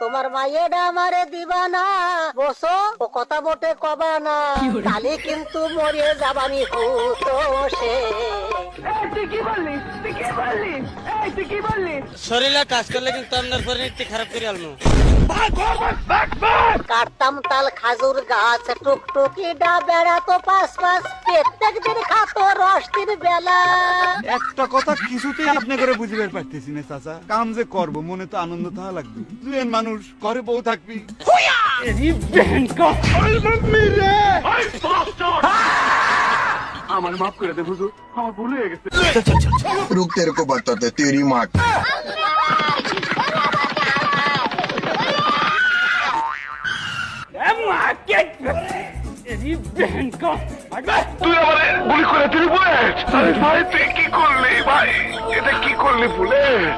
তোমার মাইয়েটা আমারে দিবা না বসো ও কথা মোটে কবা না তাহলে কিন্তু মরিয়ে যাবানি হুতোষে। শরীরে কাজ করলে কিন্তু আপনার পরিণতি খারাপ করে আলমু। কাটতাম তাল খাজুর গাছ টুকটুকি ডা বেড়াতো পাশ পাশ প্রত্যেক দিন খাতো রসটির বেলা। একটা কথা কিছুতেই আপনি করে বুঝবার পারতেছি না চাচা, কাম যে করব মনে তো আনন্দ থাকা লাগবে। দুজন মানুষ ঘরে বউ থাকবি। আমার মাফ করে দে হুজুর, আমার ভুল হয়ে গেছে। रुक तेरे को बताते तेरी माँ তুই আমারে গুলি করে দিলি বুলেট। আরে ভাই তুই কি করলি ভাই, এটা কি করলি বুলেট?